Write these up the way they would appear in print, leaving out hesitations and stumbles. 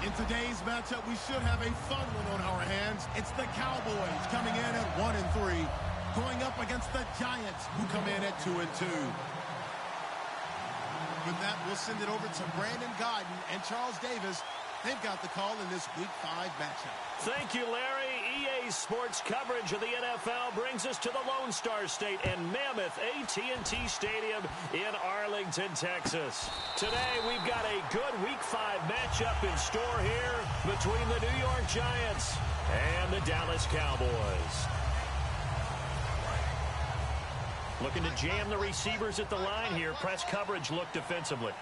In today's matchup, we should have a fun one on our hands. It's the Cowboys coming in at 1-3, going up against the Giants, who come in at 2-2. With that, we'll send it over to Brandon Godden and Charles Davis. They've got the call in this Week 5 matchup. Thank you, Larry. EA Sports coverage of the NFL brings us to the Lone Star State and Mammoth AT&T Stadium in Arlington, Texas. Today, we've got a good Week 5 matchup in store here between the New York Giants and the Dallas Cowboys. Looking to jam the receivers at the line here. Press coverage look defensively.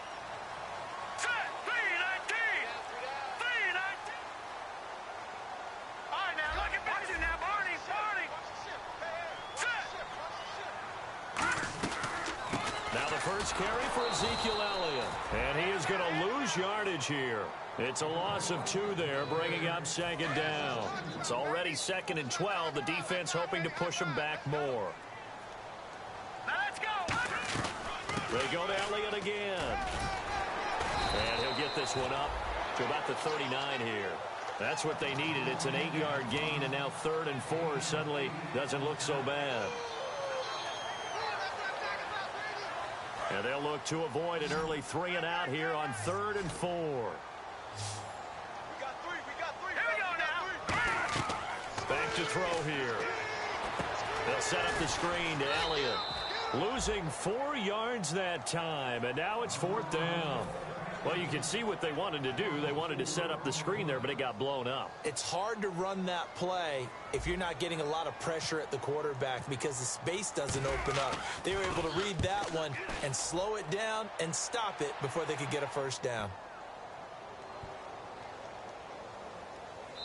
Now the first carry for Ezekiel Elliott. And he is going to lose yardage here. It's a loss of 2 there, bringing up second down. It's already 2nd and 12. The defense hoping to push him back more. They go to Elliott again. And he'll get this one up to about the 39 here. That's what they needed. It's an 8-yard gain, and now 3rd and 4 suddenly doesn't look so bad. And they'll look to avoid an early 3 and out here on 3rd and 4. We got 3. Here we go now. Back to throw here. They'll set up the screen to Elliott. Losing 4 yards that time, and now it's 4th down. Well, you can see what they wanted to do. They wanted to set up the screen there, but it got blown up. It's hard to run that play if you're not getting a lot of pressure at the quarterback because the space doesn't open up. They were able to read that one and slow it down and stop it before they could get a first down.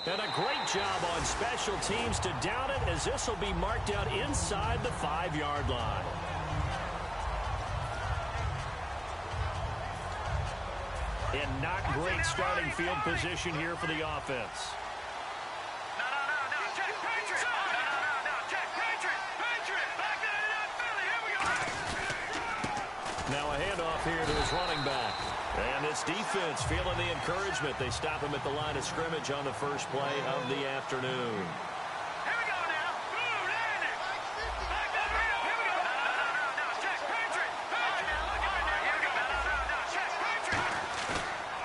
And a great job on special teams to down it, as this will be marked out inside the 5-yard line. And not great starting field position here for the offense. No. Check Patriot. No. Check Patriot. Back it up, Philly. Here we go. Now a handoff here to his running back. And this defense feeling the encouragement. They stop him at the line of scrimmage on the first play of the afternoon. Here we go now. Boom, Andy. Back that way up. Here we go. No. Check Patriot. Here we go. No. Check Patriot.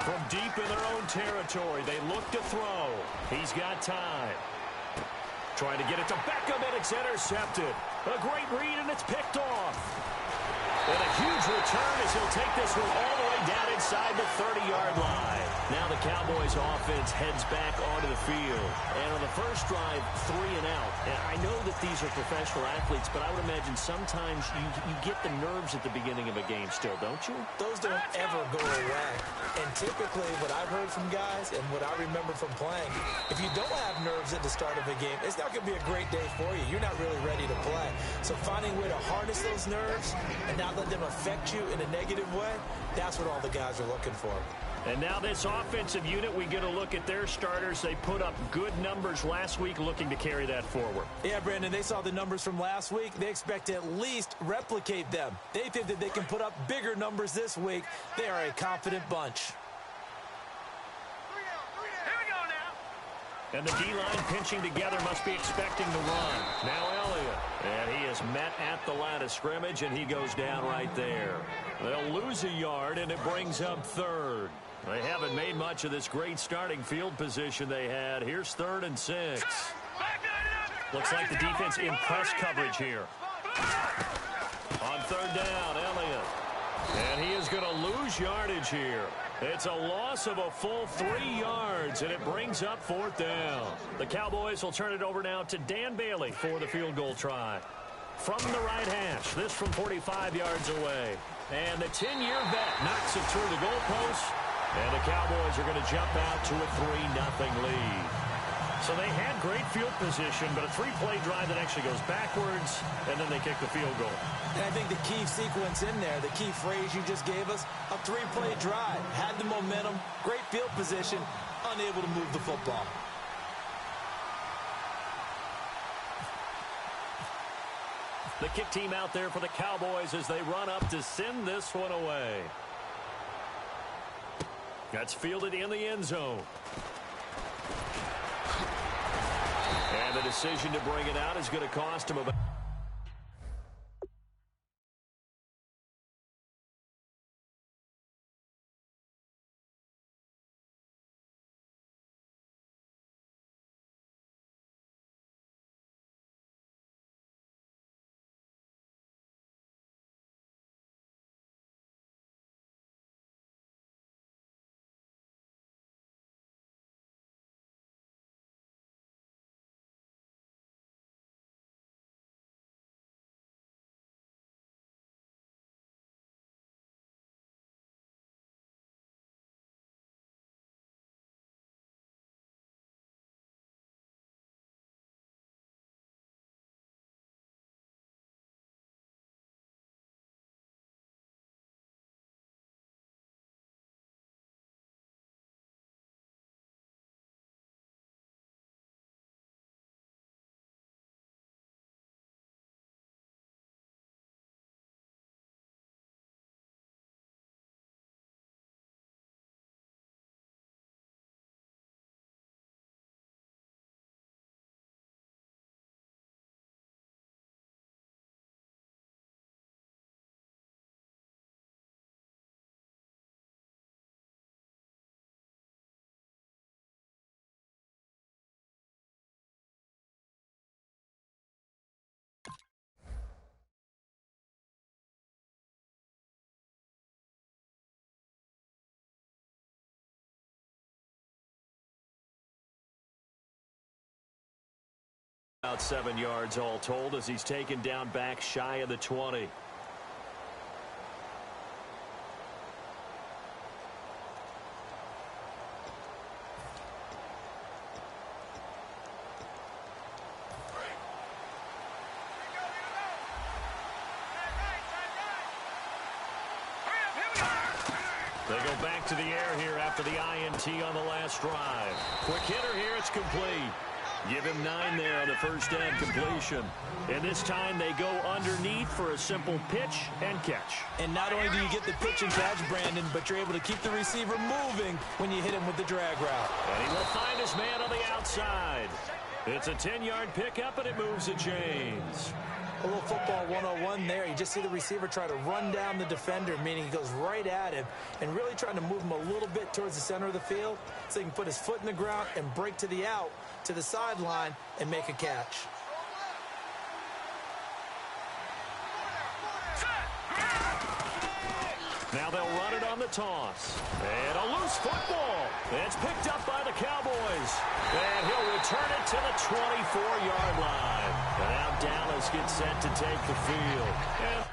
From deep in their own territory, they look to throw. He's got time. Trying to get it to Beckham, and it's intercepted. A great read, and it's picked off. And a huge return as he'll take this one all the way down inside the 30-yard line. Now the Cowboys offense heads back onto the field. And on the first drive, 3 and out. And I know that these are professional athletes, but I would imagine sometimes you get the nerves at the beginning of a game still, don't you? Those don't ever go away. And typically what I've heard from guys and what I remember from playing, if you don't have nerves at the start of a game, it's not going to be a great day for you. You're not really ready to play. So finding a way to harness those nerves and not let them affect you in a negative way, that's what all the guys are looking for. And now this offensive unit, we get a look at their starters. They put up good numbers last week, looking to carry that forward. Yeah, Brandon, they saw the numbers from last week. They expect to at least replicate them. They think that they can put up bigger numbers this week. They are a confident bunch. Here we go now. And the D-line pinching together, must be expecting the run. Now Elliott. And he is met at the line of scrimmage, and he goes down right there. They'll lose a yard, and it brings up 3rd. They haven't made much of this great starting field position they had. Here's 3rd and 6. Looks like the defense in press coverage here. On 3rd down, Elliott. And he is going to lose yardage here. It's a loss of a full 3 yards, and it brings up 4th down. The Cowboys will turn it over now to Dan Bailey for the field goal try. From the right hash, this from 45 yards away. And the 10-year vet knocks it through the goalpost. And the Cowboys are going to jump out to a 3-0 lead. So they had great field position, but a 3-play drive that actually goes backwards, and then they kick the field goal. And I think the key sequence in there, the key phrase you just gave us, a 3-play drive. Had the momentum, great field position, unable to move the football. The kick team out there for the Cowboys as they run up to send this one away. That's fielded in the end zone. And the decision to bring it out is going to cost him about... About 7 yards all told as he's taken down back shy of the 20. They go back to the air here after the INT on the last drive. Quick hitter here, it's complete. Give him 9 there on the first down completion. And this time they go underneath for a simple pitch and catch. And not only do you get the pitch and catch, Brandon, but you're able to keep the receiver moving when you hit him with the drag route. And he will find his man on the outside. It's a 10-yard pickup, and it moves the chains. A little football 101 there. You just see the receiver try to run down the defender, meaning he goes right at him and really trying to move him a little bit towards the center of the field so he can put his foot in the ground and break to the out, to the sideline, and make a catch. Now they'll run it on the toss. And a loose football. It's picked up by the Cowboys. And he'll return it to the 24-yard line. And now Dallas gets set to take the field. And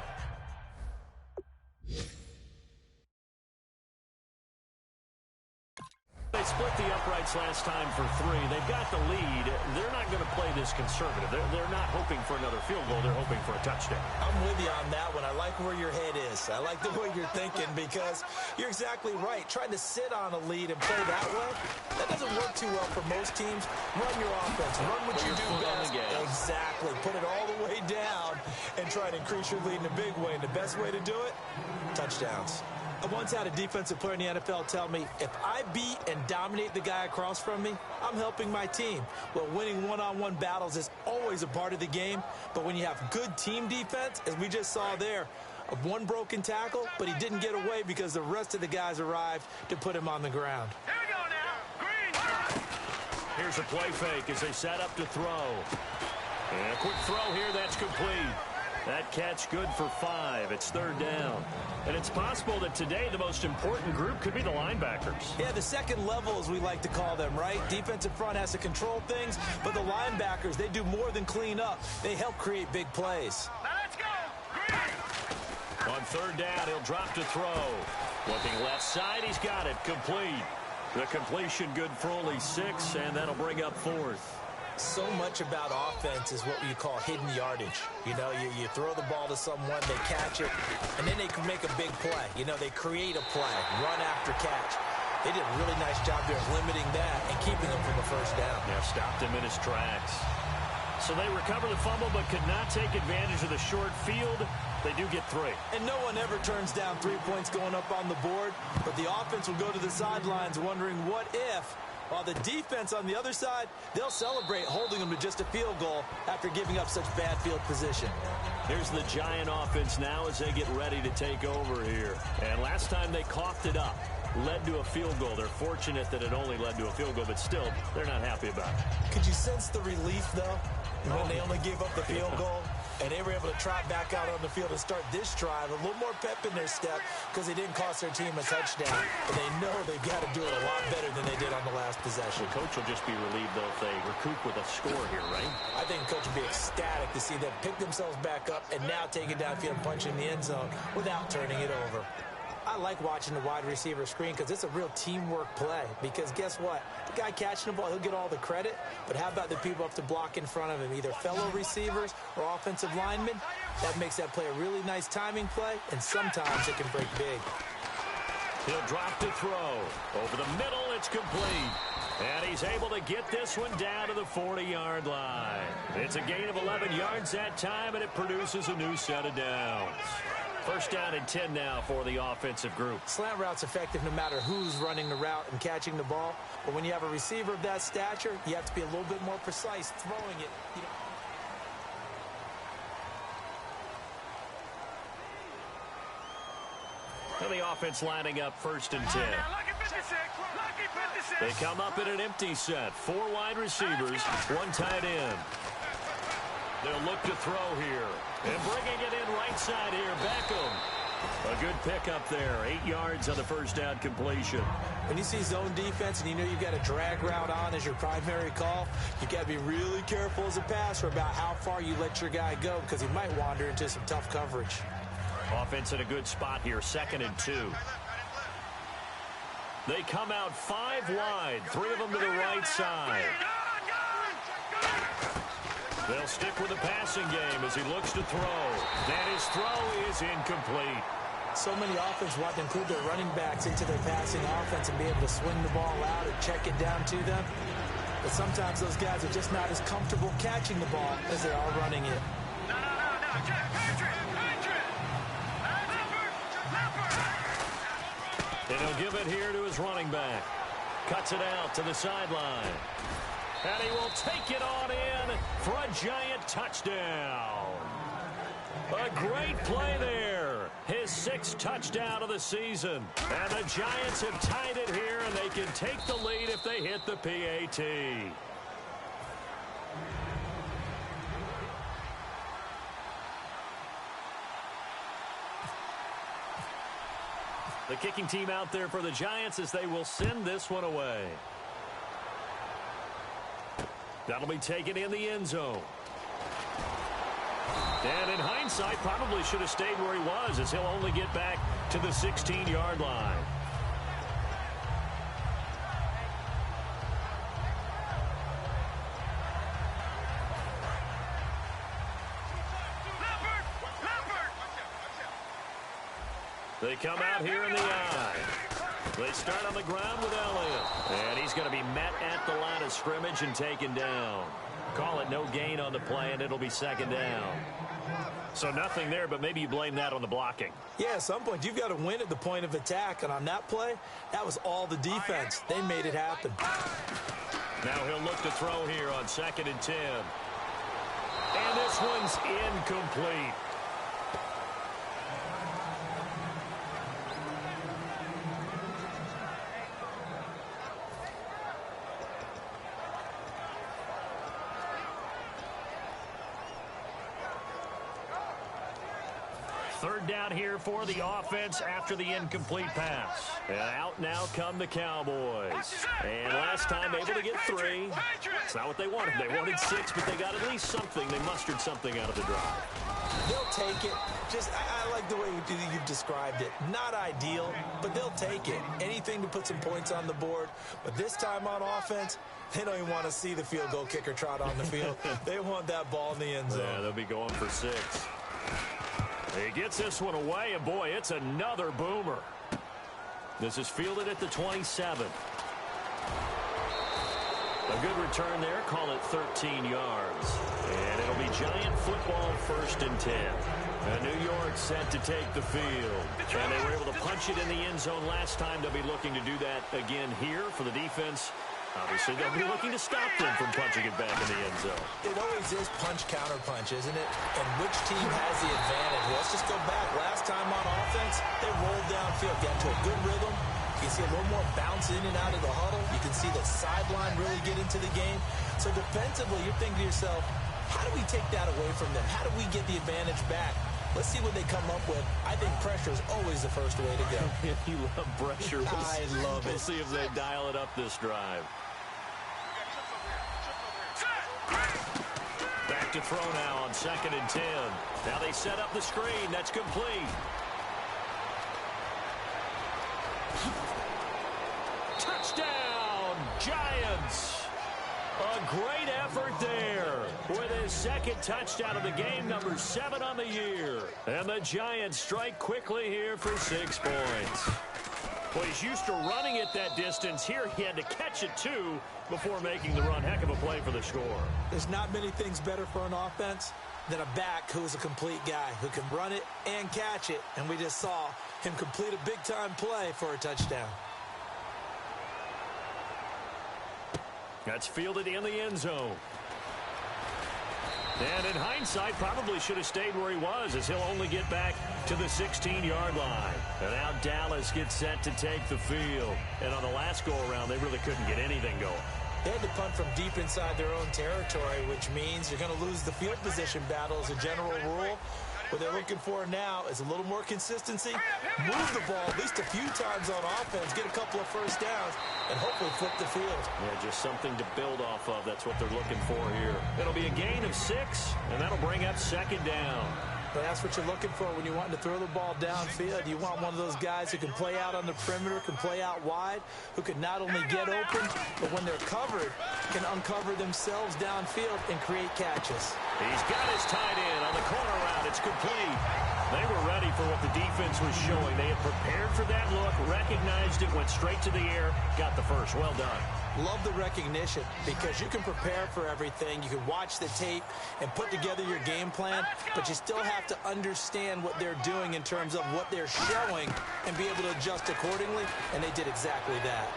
they split the uprights last time for 3. They've got the lead. They're not going to play this conservative. They're not hoping for another field goal. They're hoping for a touchdown. I'm with you on that one. I like where your head is. I like the way you're thinking because you're exactly right. Trying to sit on a lead and play that way, that doesn't work too well for most teams. Run your offense. Run what you do best. Exactly. Put it all the way down and try to increase your lead in a big way. And the best way to do it, touchdowns. I once had a defensive player in the NFL tell me, if I beat and dominate the guy across from me, I'm helping my team. Well, winning one-on-one battles is always a part of the game, but when you have good team defense, as we just saw there, one broken tackle, but he didn't get away because the rest of the guys arrived to put him on the ground. Here we go now. Green. Here's a play fake as they set up to throw. And a quick throw here, that's complete. That catch good for 5. It's 3rd down. And it's possible that today the most important group could be the linebackers. Yeah, the second level, as we like to call them, right? Defensive front has to control things, but the linebackers, they do more than clean up. They help create big plays. Now let's go. Green. On 3rd down, he'll drop to throw. Looking left side, he's got it. Complete. The completion good for only 6, and that'll bring up 4th. So much about offense is what you call hidden yardage. You know, you throw the ball to someone, they catch it, and then they can make a big play. You know, they create a play, run after catch. They did a really nice job there of limiting that and keeping them from the first down. Yeah, stopped him in his tracks. So they recover the fumble but could not take advantage of the short field. They do get 3. And no one ever turns down 3 points going up on the board, but the offense will go to the sidelines wondering what if, while the defense on the other side, they'll celebrate holding them to just a field goal after giving up such bad field position. Here's the Giant offense now as they get ready to take over here. And last time they coughed it up, led to a field goal. They're fortunate that it only led to a field goal, but still, they're not happy about it. Could you sense the relief, though, when they only gave up the field goal? And they were able to trot back out on the field and start this drive. A little more pep in their step because they didn't cost their team a touchdown. And they know they've got to do it a lot better than they did on the last possession. The coach will just be relieved, though, if they recoup with a score here, right? I think the coach will be ecstatic to see them pick themselves back up and now take it downfield and punch in the end zone without turning it over. I like watching the wide receiver screen because it's a real teamwork play. Because guess what? The guy catching the ball, he'll get all the credit. But how about the people up to block in front of him, either fellow receivers or offensive linemen? That makes that play a really nice timing play, and sometimes it can break big. He'll drop to throw. Over the middle, it's complete. And he's able to get this one down to the 40-yard line. It's a gain of 11 yards that time, and it produces a new set of downs. First down and 10 now for the offensive group. Slant route's effective no matter who's running the route and catching the ball. But when you have a receiver of that stature, you have to be a little bit more precise throwing it. And the offense lining up first and 10. They come up in an empty set. 4 wide receivers, 1 tight end. They'll look to throw here. And bringing it in right side here, Beckham. A good pickup there. 8 yards on the first down completion. When you see zone defense and you know you've got a drag route on as your primary call, you've got to be really careful as a passer about how far you let your guy go because he might wander into some tough coverage. Offense in a good spot here, 2nd and 2. They come out 5 wide, 3 of them to the right side. They'll stick with the passing game as he looks to throw. And his throw is incomplete. So many offenses want to include their running backs into their passing offense and be able to swing the ball out or check it down to them. But sometimes those guys are just not as comfortable catching the ball as they are running it. No, Jack, Patrick. And he'll give it here to his running back. Cuts it out to the sideline. And he will take it on in for a Giant touchdown. A great play there. His 6th touchdown of the season. And the Giants have tied it here, and they can take the lead if they hit the PAT. The kicking team out there for the Giants as they will send this one away. That'll be taken in the end zone. And in hindsight, probably should have stayed where he was as he'll only get back to the 16-yard line. They come out here in the eye. They start on the ground with Elliott. And he's going to be met at the line of scrimmage and taken down. Call it no gain on the play, and it'll be 2nd down. So nothing there, but maybe you blame that on the blocking. Yeah, at some point, you've got to win at the point of attack. And on that play, that was all the defense. They made it happen. Now he'll look to throw here on 2nd and 10. And this one's incomplete. Third down here for the offense after the incomplete pass. And out now come the Cowboys. And last time able to get 3. It's not what they wanted. They wanted 6, but they got at least something. They mustered something out of the drive. They'll take it. I like the way you've described it. Not ideal, but they'll take it. Anything to put some points on the board. But this time on offense, they don't even want to see the field goal kicker trot on the field. They want that ball in the end zone. Yeah, they'll be going for 6. He gets this one away, and boy, it's another boomer. This is fielded at the 27. A good return there, call it 13 yards. And it'll be Giant football 1st and 10. And New York set to take the field. And they were able to punch it in the end zone last time. They'll be looking to do that again here for the defense. Obviously, they'll be looking to stop them from punching it back in the end zone. It always is punch-counter-punch, isn't it? And which team has the advantage? Let's just go back. Last time on offense, they rolled downfield, got to a good rhythm. You can see a little more bounce in and out of the huddle. You can see the sideline really get into the game. So defensively, you're thinking to yourself, how do we take that away from them? How do we get the advantage back? Let's see what they come up with. I think pressure is always the first way to go. You love pressure. I love it. We'll see if they dial it up this drive. Back to throw now on 2nd and 10. Now they set up the screen. That's complete. Touchdown, Giants. A great effort there with his second touchdown of the game, number 7 on the year. And the Giants strike quickly here for 6 points. Well, he's used to running it that distance. Here he had to catch it, too, before making the run. Heck of a play for the score. There's not many things better for an offense than a back who's a complete guy who can run it and catch it. And we just saw him complete a big-time play for a touchdown. That's fielded in the end zone. And in hindsight, probably should have stayed where he was, as he'll only get back to the 16-yard line. And now Dallas gets set to take the field. And on the last go-around, they really couldn't get anything going. They had to punt from deep inside their own territory, which means you're going to lose the field position battle as a general rule. What they're looking for now is a little more consistency, move the ball at least a few times on offense, get a couple of first downs, and hopefully flip the field. Yeah, just something to build off of. That's what they're looking for here. It'll be a gain of 6, and that'll bring up 2nd down. But that's what you're looking for when you want to throw the ball downfield. You want one of those guys who can play out on the perimeter, can play out wide, who can not only get open, but when they're covered, can uncover themselves downfield and create catches. He's got his tight end on the corner route. It's complete. They were ready for what the defense was showing. They had prepared for that look, recognized it, went straight to the air, got the first. Well done. Love the recognition because you can prepare for everything. You can watch the tape and put together your game plan, but you still have to understand what they're doing in terms of what they're showing and be able to adjust accordingly, and they did exactly that.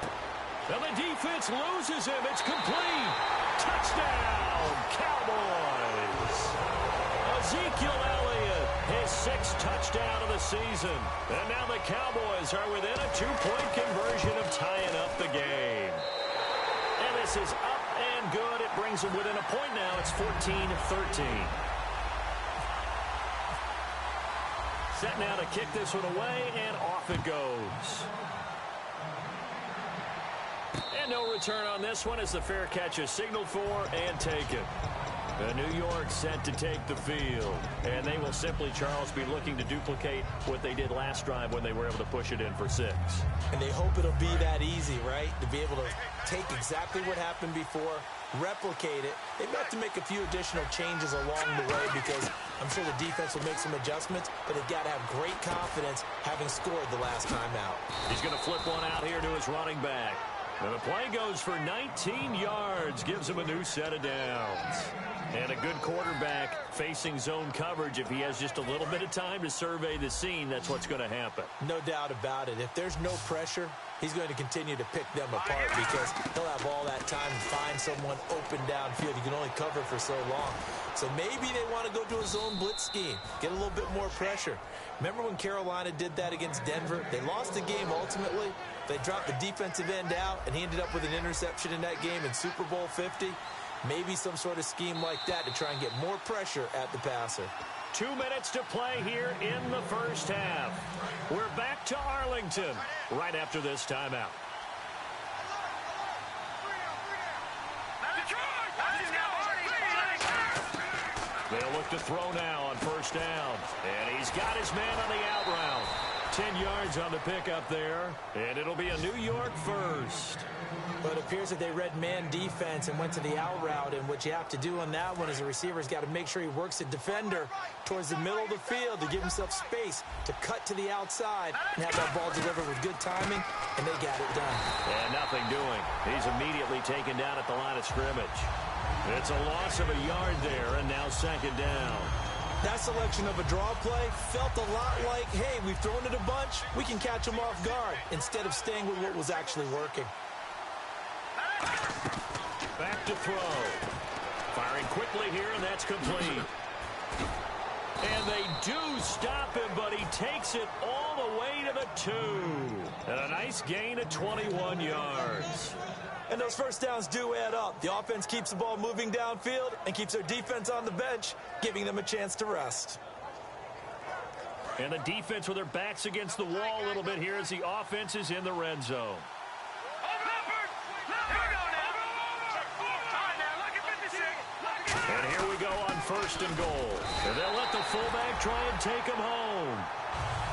And the defense loses him. It's complete. Touchdown, Cowboys. Ezekiel Elliott, his 6th touchdown of the season. And now the Cowboys are within a 2-point conversion of tying up the game. And this is up and good. It brings them within a point now. It's 14-13. Set now to kick this one away, and off it goes. And no return on this one as the fair catch is signaled for and taken. New York set to take the field. And they will simply, Charles, be looking to duplicate what they did last drive when they were able to push it in for 6. And they hope it'll be that easy, right? To be able to take exactly what happened before, replicate it. They may have to make a few additional changes along the way because I'm sure the defense will make some adjustments, but they've got to have great confidence having scored the last time out. He's going to flip one out here to his running back. And the play goes for 19 yards, gives him a new set of downs. And a good quarterback facing zone coverage. If he has just a little bit of time to survey the scene, that's what's going to happen. No doubt about it. If there's no pressure, he's going to continue to pick them apart because he'll have all that time to find someone open downfield. You can only cover for so long. So maybe they want to go to a zone blitz scheme, get a little bit more pressure. Remember when Carolina did that against Denver? They lost the game ultimately. They dropped the defensive end out, and he ended up with an interception in that game in Super Bowl 50. Maybe some sort of scheme like that to try and get more pressure at the passer. 2 minutes to play here in the first half. We're back to Arlington right after this timeout. They'll look to throw now on first down. And he's got his man on the out route. 10 yards on the pickup there. And it'll be a New York first. But it appears that they read man defense and went to the out route. And what you have to do on that one is a receiver's got to make sure he works the defender towards the middle of the field to give himself space to cut to the outside and have that ball delivered with good timing. And they got it done. And nothing doing. He's immediately taken down at the line of scrimmage. It's a loss of a yard there, and now second down. That selection of a draw play felt a lot like, hey, we've thrown it a bunch, we can catch them off guard, instead of staying with what was actually working. Back to throw. Firing quickly here, and that's complete. And they do stop him, but he takes it all the way to the 2. And a nice gain of 21 yards. And those first downs do add up. The offense keeps the ball moving downfield and keeps their defense on the bench, giving them a chance to rest. And the defense with their backs against the wall a little bit here as the offense is in the red zone. And here we go on 1st and goal. And they'll let the fullback try and take him home.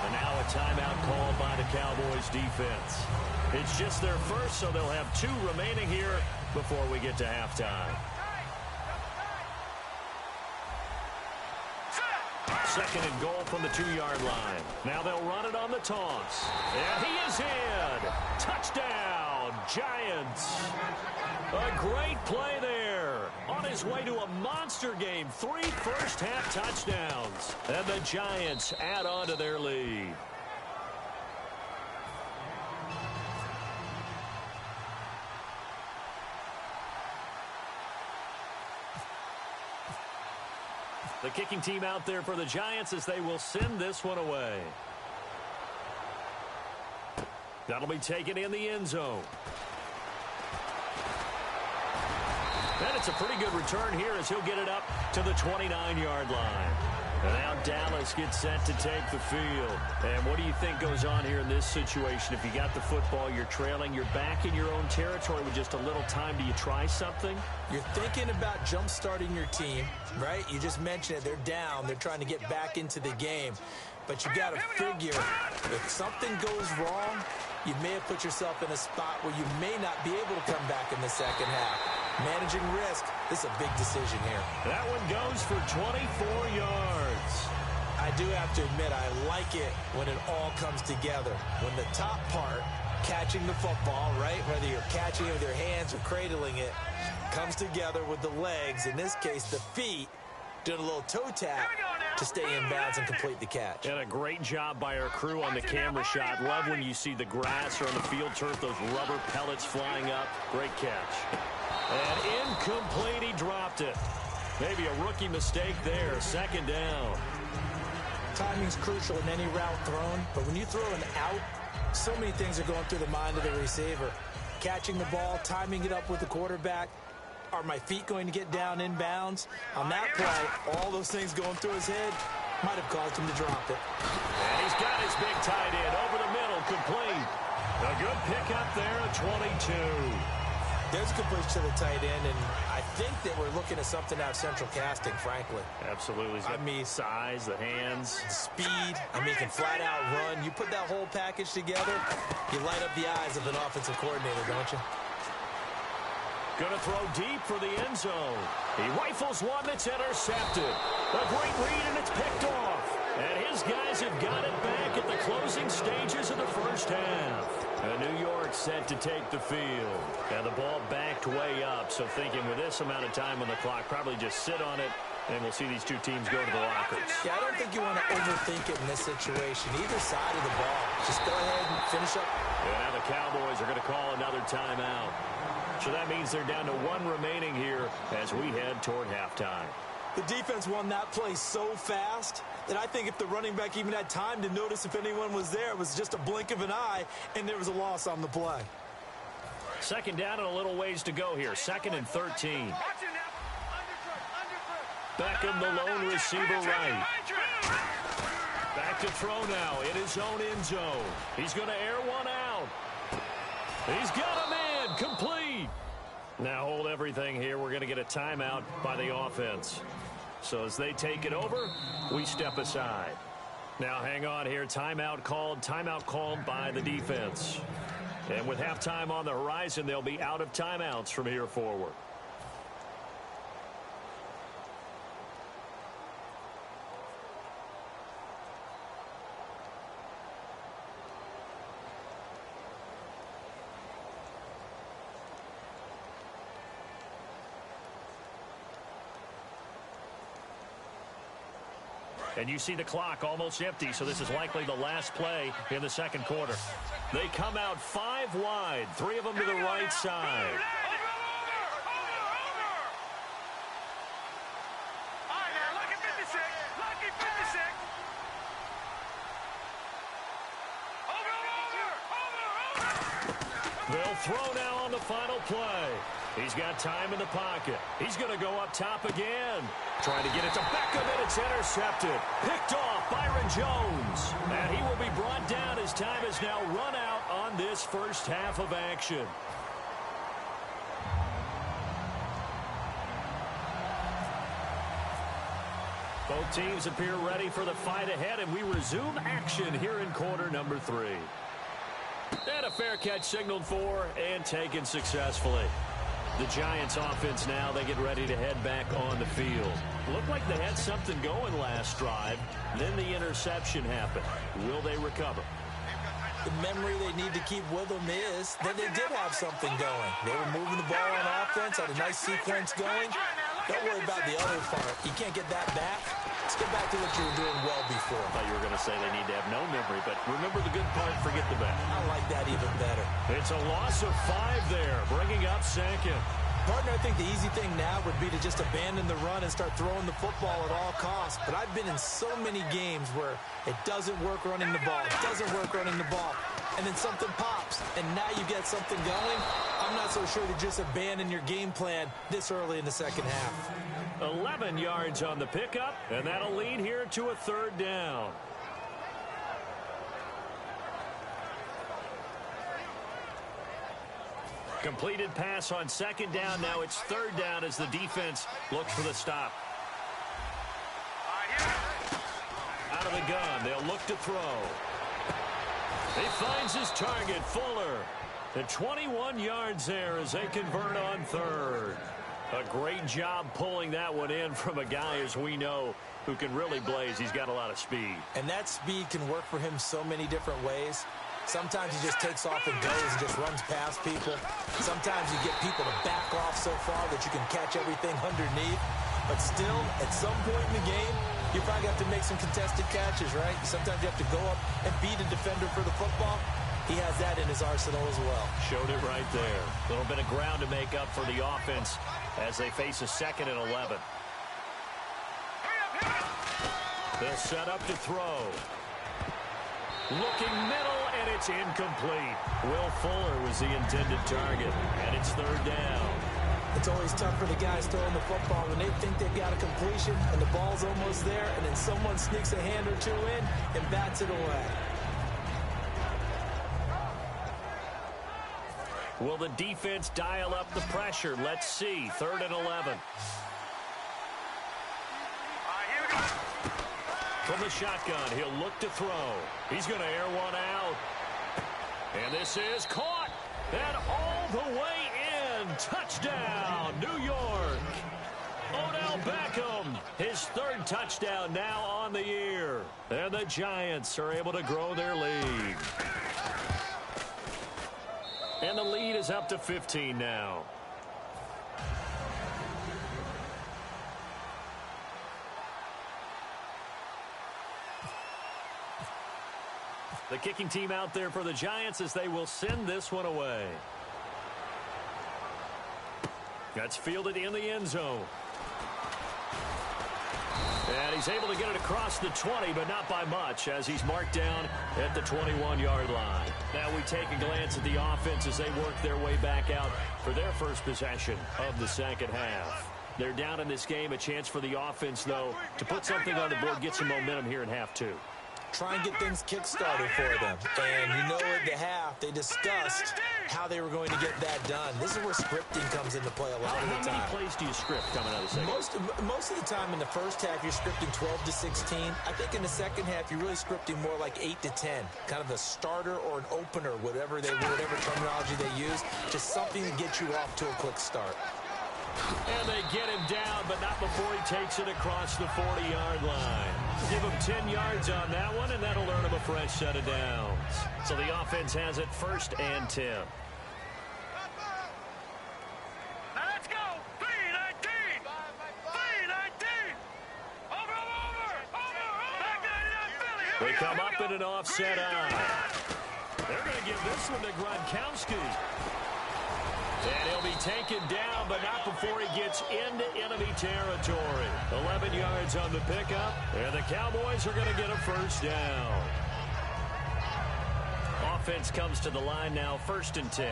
And now a timeout called by the Cowboys defense. It's just their first, so they'll have 2 remaining here before we get to halftime. 2nd and goal from the 2-yard line. Now they'll run it on the toss. And he is in. Touchdown, Giants. A great play there. On his way to a monster game. 3 first-half touchdowns. And the Giants add on to their lead. The kicking team out there for the Giants as they will send this one away. That'll be taken in the end zone. And it's a pretty good return here as he'll get it up to the 29-yard line. And now Dallas gets set to take the field. And what do you think goes on here in this situation? If you got the football, you're trailing, you're back in your own territory with just a little time. Do you try something? You're thinking about jump-starting your team, right? You just mentioned it. They're down. They're trying to get back into the game. But you got to figure, if something goes wrong, you may have put yourself in a spot where you may not be able to come back in the second half. Managing risk, this is a big decision here. That one goes for 24 yards. I do have to admit, I like it when it all comes together. When the top part, catching the football, right, whether you're catching it with your hands or cradling it, comes together with the legs, in this case the feet, doing a little toe tap to stay in bounds and complete the catch. And a great job by our crew on the camera shot. Love when you see the grass or on the field turf, those rubber pellets flying up. Great catch. And incomplete, he dropped it. Maybe a rookie mistake there. 2nd down. Timing's crucial in any route thrown, but when you throw an out, so many things are going through the mind of the receiver. Catching the ball, timing it up with the quarterback. Are my feet going to get down in bounds? On that play, all those things going through his head might have caused him to drop it. And he's got his big tight end over the middle, complete. A good pickup there at 22. There's a good push to the tight end, and I think that we're looking at something out of central casting, frankly. Absolutely. He's got size, the hands. Speed. He can flat out run. You put that whole package together, you light up the eyes of an offensive coordinator, don't you? Going to throw deep for the end zone. He rifles one that's intercepted. A great read, and it's picked off. And his guys have got it back at the closing stages of the first half. And New York set to take the field. And the ball backed way up, so thinking with this amount of time on the clock, probably just sit on it, and we'll see these two teams go to the lockers. Yeah, I don't think you want to overthink it in this situation. Either side of the ball. Just go ahead and finish up. And now the Cowboys are going to call another timeout. So that means they're down to 1 remaining here as we head toward halftime. The defense won that play so fast that I think if the running back even had time to notice if anyone was there, it was just a blink of an eye, and there was a loss on the play. 2nd down and a little ways to go here. 2nd and 13. Beckham, the lone receiver right. Back to throw now in his own end zone. He's going to air one out. He's got a man, complete. Now hold everything here. We're going to get a timeout by the offense. So as they take it over, we step aside. Now hang on here. Timeout called by the defense. And with halftime on the horizon, they'll be out of timeouts from here forward. And you see the clock almost empty, so this is likely the last play in the second quarter. They come out 5 wide, 3 of them to the right side. Over. All right, now, lucky 56. Lucky 56. Over. They'll throw now on the final play. He's got time in the pocket. He's going to go up top again. Trying to get it to Beckham, and it's intercepted. Picked off Byron Jones. And he will be brought down as time has now run out on this first half of action. Both teams appear ready for the fight ahead, and we resume action here in quarter number 3. And a fair catch signaled for and taken successfully. The Giants offense now, they get ready to head back on the field. Looked like they had something going last drive. Then the interception happened. Will they recover? The memory they need to keep with them is that they did have something going. They were moving the ball on offense, had a nice sequence going. Don't worry about the other part. You can't get that back. Let's get back to what you were doing well before. I thought you were going to say they need to have no memory, but remember the good part, forget the bad. I like that even better. It's a loss of 5 there, bringing up second. Partner, I think the easy thing now would be to just abandon the run and start throwing the football at all costs. But I've been in so many games where it doesn't work running the ball. It doesn't work running the ball. And then something pops, and now you get something going. I'm not so sure to just abandon your game plan this early in the second half. 11 yards on the pickup, and that'll lead here to a 3rd down. Completed pass on 2nd down. Now it's 3rd down as the defense looks for the stop. Out of the gun, they'll look to throw. He finds his target, Fuller. And 21 yards there as they convert on 3rd. A great job pulling that one in from a guy, as we know, who can really blaze. He's got a lot of speed. And that speed can work for him so many different ways. Sometimes he just takes off and goes and just runs past people. Sometimes you get people to back off so far that you can catch everything underneath. But still, at some point in the game, you probably have to make some contested catches, right? Sometimes you have to go up and beat a defender for the football. He has that in his arsenal as well. Showed it right there. A little bit of ground to make up for the offense as they face a 2nd and 11. They'll set up to throw. Looking middle, and it's incomplete. Will Fuller was the intended target, and it's 3rd down. It's always tough for the guys throwing the football when they think they've got a completion and the ball's almost there, and then someone sneaks a hand or two in and bats it away. Will the defense dial up the pressure? Let's see. 3rd and 11. From the shotgun, he'll look to throw. He's going to air one out. And this is caught. And all the way in. Touchdown, New York. Odell Beckham, his 3rd touchdown now on the year. And the Giants are able to grow their lead. And the lead is up to 15 now. The kicking team out there for the Giants as they will send this one away. That's fielded in the end zone. And he's able to get it across the 20, but not by much, as he's marked down at the 21-yard line. Now we take a glance at the offense as they work their way back out for their first possession of the second half. They're down in this game. A chance for the offense, though, to put something on the board, get some momentum here in half 2. Try and get things kick-started for them. And you know at the half, they discussed how they were going to get that done. This is where scripting comes into play a lot of the time. How many plays do you script coming out of the second? Most of the time in the first half, you're scripting 12 to 16. I think in the second half, you're really scripting more like 8 to 10. Kind of the starter or an opener, whatever terminology they use. Just something to get you off to a quick start. And they get him down, but not before he takes it across the 40-yard line. Give him 10 yards on that one, and that'll earn him a fresh set of downs. So the offense has it 1st and 10. Now let's go. 3-19. 3-19. Over. They come up in an offset eye. They're going to give this one to Gronkowski. And he'll be taken down, but not before he gets into enemy territory. 11 yards on the pickup, and the Cowboys are going to get a first down. Offense comes to the line now, 1st and 10.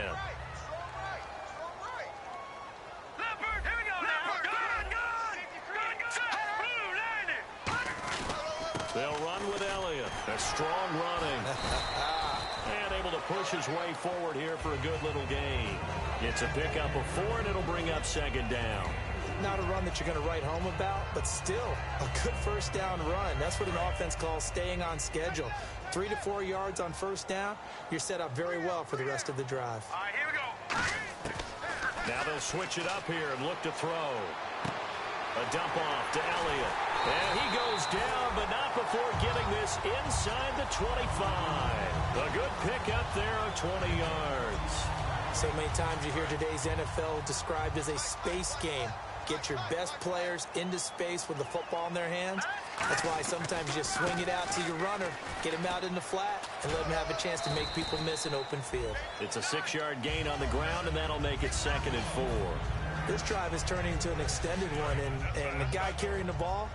They'll run with Elliott. A strong running. And able to push his way forward here for a good little gain. It's a pickup of 4, and it'll bring up 2nd down. Not a run that you're going to write home about, but still a good first down run. That's what an offense calls staying on schedule. 3 to 4 yards on first down, you're set up very well for the rest of the drive. All right, here we go. Now they'll switch it up here and look to throw. A dump off to Elliott. And he goes down, but not before getting this inside the 25. A good pickup there of 20 yards. So many times you hear today's NFL described as a space game. Get your best players into space with the football in their hands. That's why sometimes you just swing it out to your runner, get him out in the flat, and let him have a chance to make people miss an open field. It's a 6-yard gain on the ground, and that'll make it 2nd and 4. This drive is turning into an extended one, and the guy carrying the ball,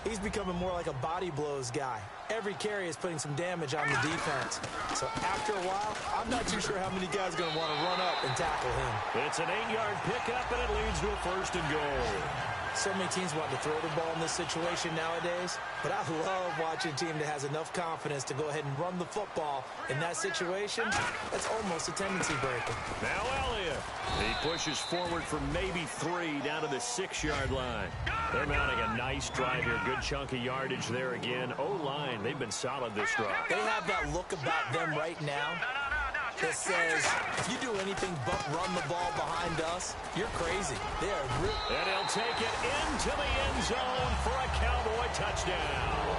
he's becoming more like a body blows guy. Every carry is putting some damage on the defense. So after a while, I'm not too sure how many guys are going to want to run up and tackle him. It's an 8-yard pickup, and it leads to a 1st and goal. So many teams want to throw the ball in this situation nowadays, but I love watching a team that has enough confidence to go ahead and run the football. In that situation, that's almost a tendency breaker. Now Elliott. He pushes forward for maybe 3 down to the 6-yard line. They're mounting a nice drive here. Good chunk of yardage there again. O-line, they've been solid this drive. They have that look about them right now that says, if you do anything but run the ball behind us, you're crazy. They are real. And he'll take it into the end zone for a Cowboy touchdown.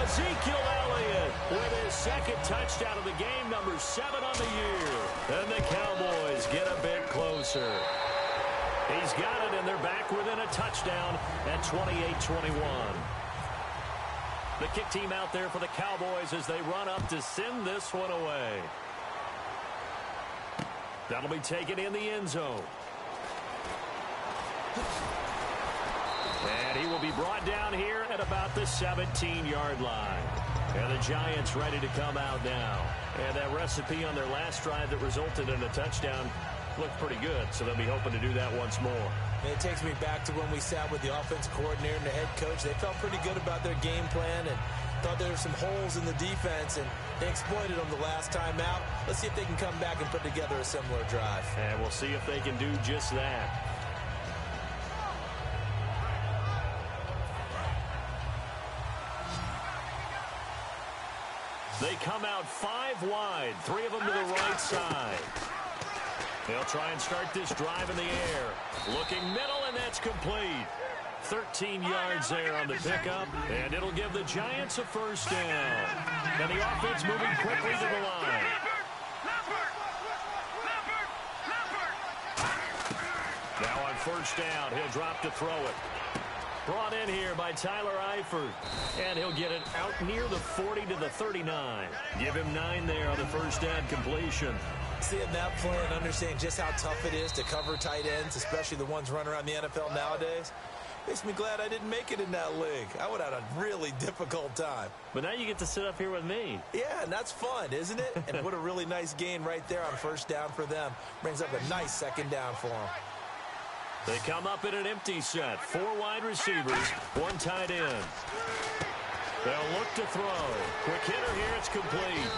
Ezekiel Elliott with his 2nd touchdown of the game, number 7 on the year. And the Cowboys get a bit closer. He's got it, and they're back within a touchdown at 28-21. The kick team out there for the Cowboys as they run up to send this one away. That'll be taken in the end zone. And he will be brought down here at about the 17-yard line. And the Giants ready to come out now. And that recipe on their last drive that resulted in a touchdown looked pretty good, so they'll be hoping to do that once more. And it takes me back to when we sat with the offensive coordinator and the head coach. They felt pretty good about their game plan and thought there were some holes in the defense, and they exploited them the last time out. Let's see if they can come back and put together a similar drive. And we'll see if they can do just that. They come out 5 wide, 3 of them to the right side. They'll try and start this drive in the air. Looking middle, and that's complete. 13 yards there on the pickup, and it'll give the Giants a first down. And the offense moving quickly to the line. Now on first down, he'll drop to throw it. Brought in here by Tyler Eifert. And he'll get it out near the 40 to the 39. Give him 9 there on the first down completion. Seeing that play and understanding just how tough it is to cover tight ends, especially the ones running around the NFL nowadays, makes me glad I didn't make it in that league. I would have had a really difficult time. But now you get to sit up here with me. Yeah, and that's fun, isn't it? And what a really nice gain right there on first down for them. Brings up a nice 2nd down for them. They come up in an empty set. 4 wide receivers, 1 tight end. They'll look to throw. Quick hitter here, it's complete.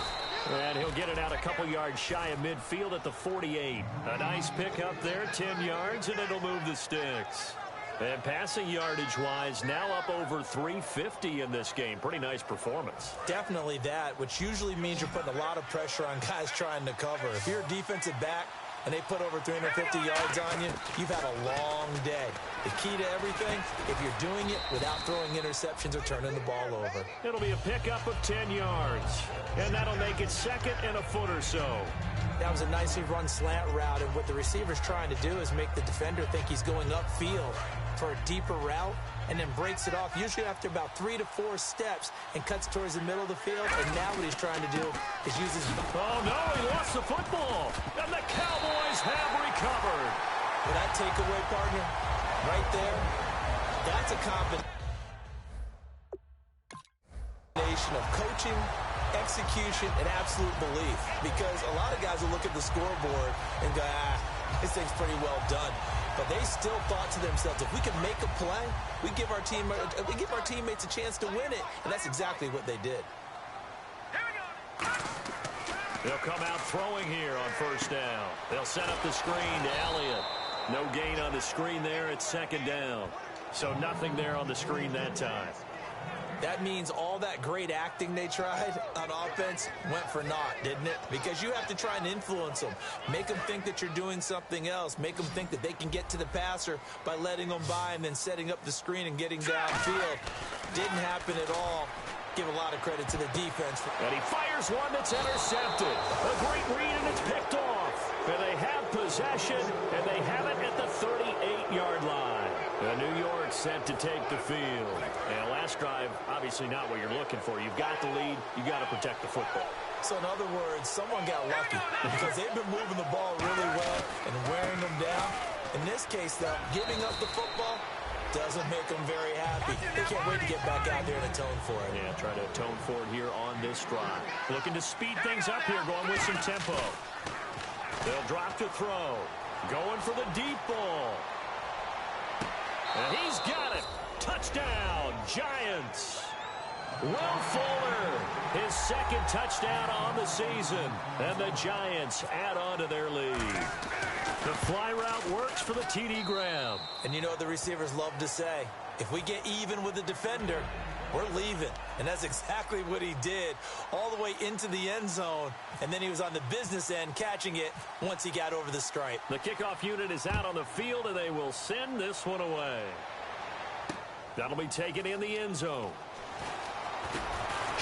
And he'll get it out a couple yards shy of midfield at the 48. A nice pickup there, 10 yards, and it'll move the sticks. And passing yardage-wise, now up over 350 in this game. Pretty nice performance. Definitely that, which usually means you're putting a lot of pressure on guys trying to cover. If you're a defensive back and they put over 350 yards on you, you've had a long day. The key to everything, if you're doing it without throwing interceptions or turning the ball over. It'll be a pickup of 10 yards. And that'll make it 2nd and a foot or so. That was a nicely run slant route, and what the receiver's trying to do is make the defender think he's going upfield for a deeper route, and then breaks it off, usually after about 3 to 4 steps, and cuts towards the middle of the field. And now what he's trying to do is use his... Oh, no, he lost the football. And the Cowboys have recovered. With that takeaway, partner, right there, that's a combination of coaching, execution, and absolute belief. Because a lot of guys will look at the scoreboard and go, this thing's pretty well done. But they still thought to themselves, if we can make a play, we give our teammates a chance to win it. And that's exactly what they did. They'll come out throwing here on first down. They'll set up the screen to Elliott. No gain on the screen there at second down. So nothing there on the screen that time. That means all that great acting they tried on offense went for naught, didn't it? Because you have to try and influence them. Make them think that you're doing something else. Make them think that they can get to the passer by letting them by and then setting up the screen and getting downfield. Didn't happen at all. Give a lot of credit to the defense. And he fires one that's intercepted. A great read, and it's picked off. And they have possession, and they have it at the 38-yard line. New York set to take the field. And last drive, obviously not what you're looking for. You've got the lead. You've got to protect the football. So in other words, someone got lucky because they've been moving the ball really well and wearing them down. In this case, though, giving up the football doesn't make them very happy. They can't wait to get back out there and atone for it. Yeah, try to atone for it here on this drive. Looking to speed things up here, going with some tempo. They'll drop to throw. Going for the deep ball. And he's got it. Touchdown, Giants. Will Fuller, his second touchdown on the season. And the Giants add on to their lead. The fly route works for the TD Graham. And you know what the receivers love to say? If we get even with the defender, we're leaving. And that's exactly what he did, all the way into the end zone. And then he was on the business end catching it once he got over the stripe. The kickoff unit is out on the field, and they will send this one away. That'll be taken in the end zone.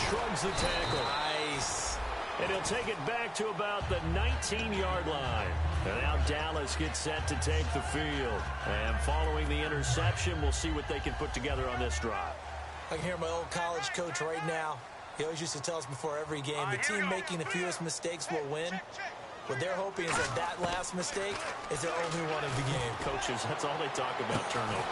Shrugs the tackle. Nice. And he'll take it back to about the 19-yard line. And now Dallas gets set to take the field. And following the interception, we'll see what they can put together on this drive. I can hear my old college coach right now. He always used to tell us before every game, the team making the fewest mistakes will win. What they're hoping is that last mistake is their only one of the game. Coaches, that's all they talk about, turnover.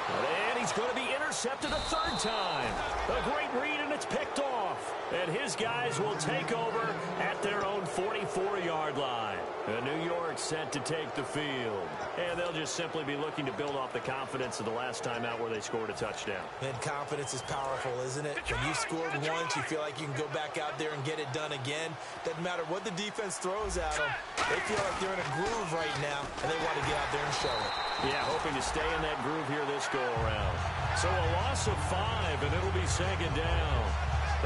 And he's going to be intercepted a third time. A great read, and it's picked off. And his guys will take over at their own 44-yard line. New York set to take the field. And they'll just simply be looking to build off the confidence of the last time out where they scored a touchdown. And confidence is powerful, isn't it? When you scored once, you feel like you can go back out there and get it done again. Doesn't matter what the defense throws at them. They feel like they're in a groove right now, and they want to get out there and show it. Yeah, hoping to stay in that groove here this go-around. So a loss of 5, and it'll be second down.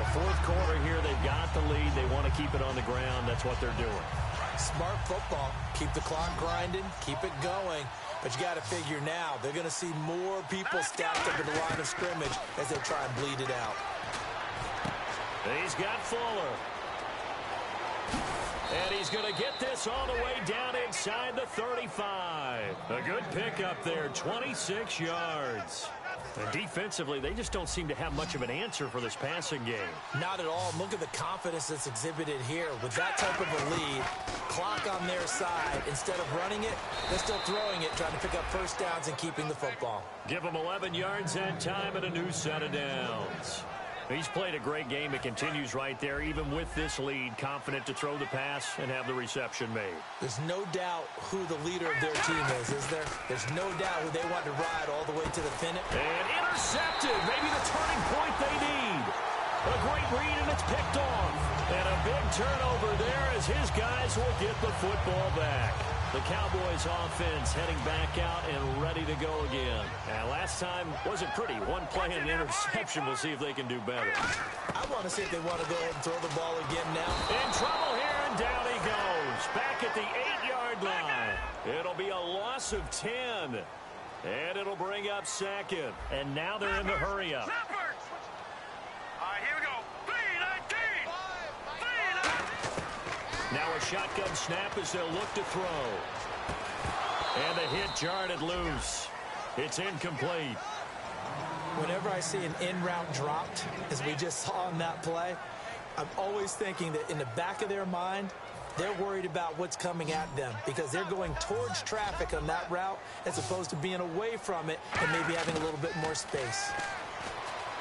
The fourth quarter here, they've got the lead. They want to keep it on the ground. That's what they're doing. Smart football. Keep the clock grinding. Keep it going. But you got to figure now, they're going to see more people stacked up at the line of scrimmage as they try and bleed it out. He's got Fuller. And he's going to get this all the way down inside the 35. A good pickup there, 26 yards. And defensively, they just don't seem to have much of an answer for this passing game. Not at all. Look at the confidence that's exhibited here. With that type of a lead, clock on their side, instead of running it, they're still throwing it, trying to pick up first downs and keeping the football. Give them 11 yards that time and a new set of downs. He's played a great game. It continues right there, even with this lead, confident to throw the pass and have the reception made. There's no doubt who the leader of their team is there? There's no doubt who they want to ride all the way to the finish. And intercepted. Maybe the turning point they need. A great read, and it's picked off. And a big turnover there as his guys will get the football back. The Cowboys offense heading back out and ready to go again. And last time wasn't pretty. One play and an interception. We'll see if they can do better. I want to see if they want to go ahead and throw the ball again now. In trouble here, and down he goes. Back at the 8-yard line. It'll be a loss of 10. And it'll bring up second. And now they're in the hurry up. All right, here we go. 3-19. Now a a shotgun snap as they'll look to throw. And the hit jarred it loose. It's incomplete. Whenever I see an in route dropped, as we just saw in that play, I'm always thinking that in the back of their mind, they're worried about what's coming at them because they're going towards traffic on that route as opposed to being away from it and maybe having a little bit more space.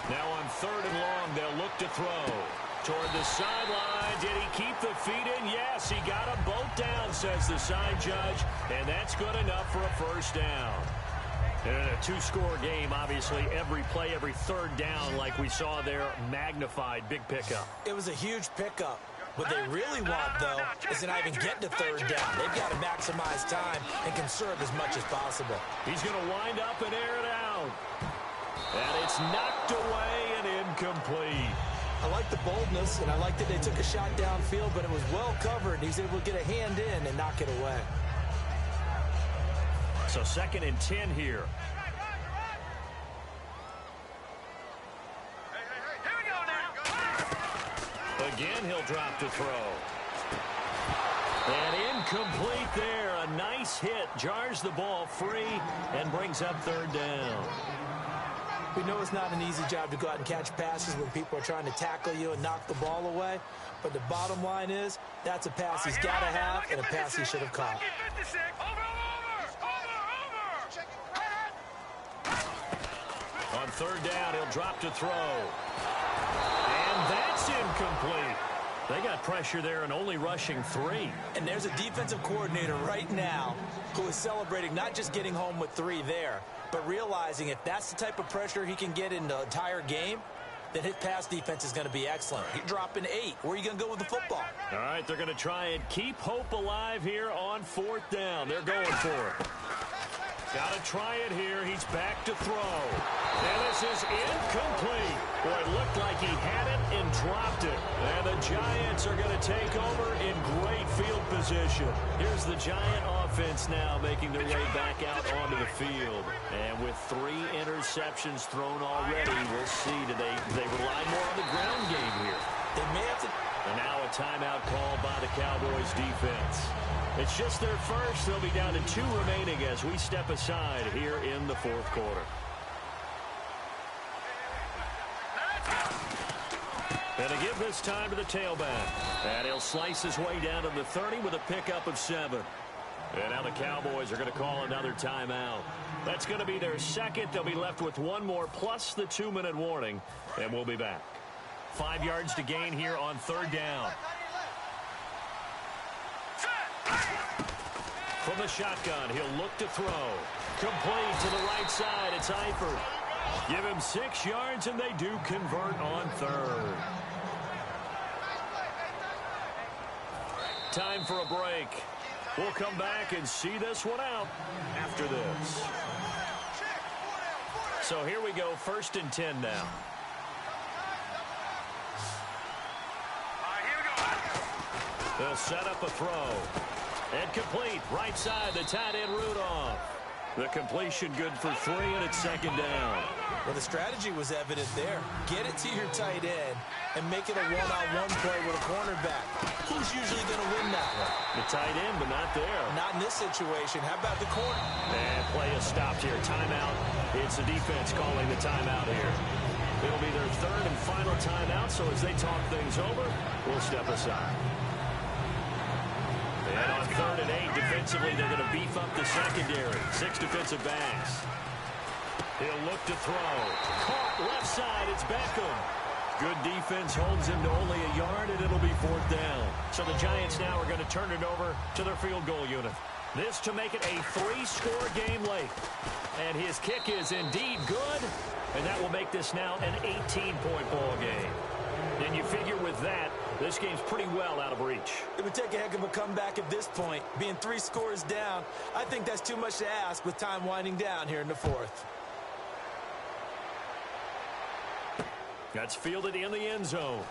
Now on 3rd and long, they'll look to throw. Toward the sideline. Did he keep the feet in? Yes, he got them both down, says the side judge, and that's good enough for a first down. And in a 2-score game, obviously, every play, every 3rd down, like we saw there, magnified, big pickup. It was a huge pickup. What they really want, though, is to not even get to 3rd down. They've got to maximize time and conserve as much as possible. He's going to wind up and air it out. And it's knocked away and incomplete. I like the boldness, and I like that they took a shot downfield, but it was well covered. He's able to get a hand in and knock it away. So 2nd and 10 here. Here we go now. Again, he'll drop to throw. And incomplete there. A nice hit. Jars the ball free and brings up 3rd down. We know it's not an easy job to go out and catch passes when people are trying to tackle you and knock the ball away. But the bottom line is, that's a pass he's got to have and a pass he should have caught. On 3rd down, he'll drop to throw. And that's incomplete. They got pressure there and only rushing 3. And there's a defensive coordinator right now who is celebrating not just getting home with 3 there, but realizing if that's the type of pressure he can get in the entire game, then his pass defense is going to be excellent. You're dropping 8. Where are you going to go with the football? All right, they're going to try and keep hope alive here on 4th down. They're going for it. Got to try it here. He's back to throw. And this is incomplete. Boy, it looked like he had it and dropped it. And the Giants are going to take over in great field position. Here's the Giant offense now making their way back out onto the field. And with 3 interceptions thrown already, we'll see. Do they rely more on the ground game here? They may have to. And now a timeout called by the Cowboys defense. It's just their first. They'll be down to 2 remaining as we step aside here in the 4th quarter. And to give this time to the tailback. And he'll slice his way down to the 30 with a pickup of 7. And now the Cowboys are going to call another timeout. That's going to be their 2nd. They'll be left with 1 more plus the 2-minute warning. And we'll be back. 5 yards to gain here on 3rd down. From the shotgun, he'll look to throw. Complete to the right side. It's Eifert. Give him 6 yards, and they do convert on 3rd. Time for a break. We'll come back and see this one out after this. So here we go, 1st and 10 now. They'll set up a throw. And complete. Right side, the tight end Rudolph. The completion good for 3, and it's 2nd down. Well, the strategy was evident there. Get it to your tight end and make it a one-on-one play with a cornerback. Who's usually going to win that one? The tight end, but not there. Not in this situation. How about the corner? And play is stopped here. Timeout. It's the defense calling the timeout here. It'll be their 3rd and final timeout, so as they talk things over, we'll step aside. And on 3rd and 8, defensively, they're going to beef up the secondary. 6 defensive backs. He'll look to throw. Caught left side. It's Beckham. Good defense holds him to only a yard, and it'll be 4th down. So the Giants now are going to turn it over to their field goal unit. This to make it a 3-score game late. And his kick is indeed good, and that will make this now an 18-point ball game. And you figure with that, this game's pretty well out of reach. It would take a heck of a comeback at this point. Being 3 scores down, I think that's too much to ask with time winding down here in the 4th. That's fielded in the end zone.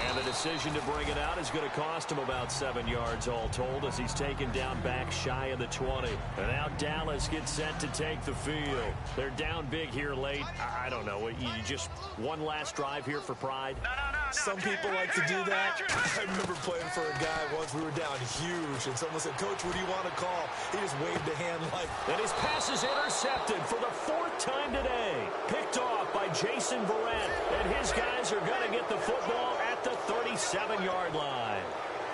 And the decision to bring it out is going to cost him about 7 yards all told as he's taken down back shy of the 20. And now Dallas gets set to take the field. They're down big here late. I don't know. You just one last drive here for pride? Some people like to do that. I remember playing for a guy once. We were down huge, and someone said, "Coach, what do you want to call?" He just waved a hand like... And his pass is intercepted for the 4th time today. Picked off by Jason Verrett. And his guys are going to get the football at the 37-yard line.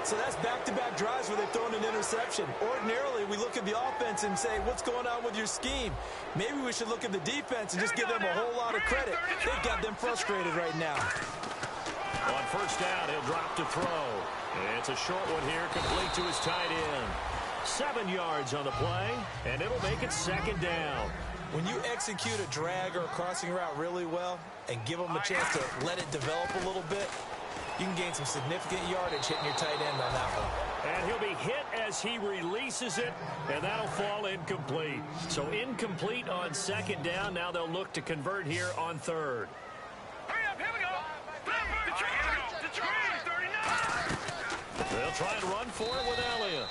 So that's back-to-back drives where they've thrown an interception. Ordinarily, we look at the offense and say, what's going on with your scheme? Maybe we should look at the defense and just give them a whole lot of credit. They've got them frustrated right now. On first down, he'll drop to throw. And it's a short one here, complete to his tight end. 7 yards on the play, and it'll make it 2nd down. When you execute a drag or a crossing route really well and give them a chance to let it develop a little bit, you can gain some significant yardage hitting your tight end on that one. And he'll be hit as he releases it, and that'll fall incomplete. So incomplete on 2nd down. Now they'll look to convert here on 3rd. Hurry up, here we go. They'll try and run for it with Elliott.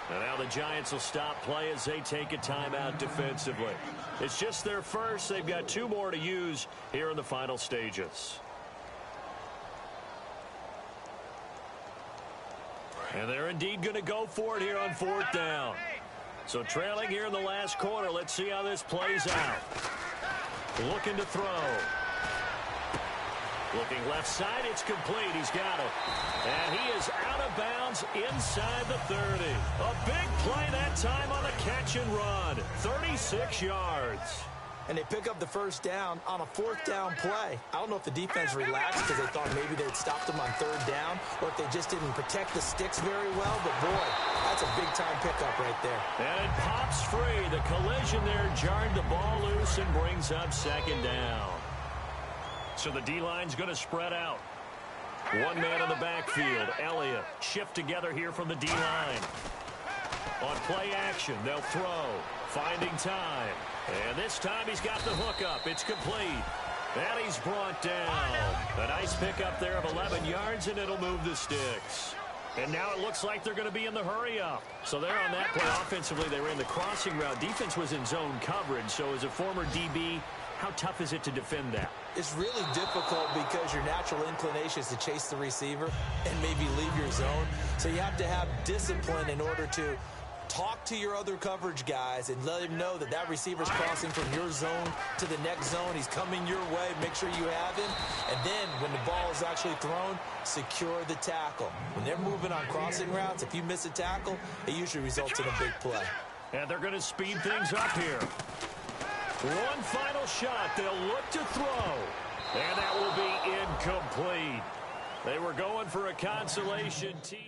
And now the Giants will stop play as they take a timeout defensively. It's just their first. They've got 2 more to use here in the final stages. And they're indeed going to go for it here on 4th down. So trailing here in the last quarter. Let's see how this plays out. Looking to throw. Looking left side, it's complete. He's got it. And he is out of bounds inside the 30. A big play that time on the catch and run. 36 yards. And they pick up the first down on a 4th down play. I don't know if the defense relaxed because they thought maybe they'd stopped them on 3rd down or if they just didn't protect the sticks very well. But, boy, that's a big-time pickup right there. And it pops free. The collision there jarred the ball loose and brings up 2nd down. So the D-line's going to spread out. 1 man in the backfield. Elliott shift together here from the D-line. On play action, they'll throw. Finding time. And this time he's got the hook up. It's complete. And he's brought down. A nice pickup there of 11 yards, and it'll move the sticks. And now it looks like they're going to be in the hurry-up. So they're on that play offensively. They ran the crossing route. Defense was in zone coverage. So as a former DB, how tough is it to defend that? It's really difficult because your natural inclination is to chase the receiver and maybe leave your zone. So you have to have discipline in order to talk to your other coverage guys and let him know that that receiver's crossing from your zone to the next zone. He's coming your way. Make sure you have him. And then when the ball is actually thrown, secure the tackle. When they're moving on crossing routes, if you miss a tackle, it usually results in a big play. And they're going to speed things up here. One final shot. They'll look to throw. And that will be incomplete. They were going for a consolation TD.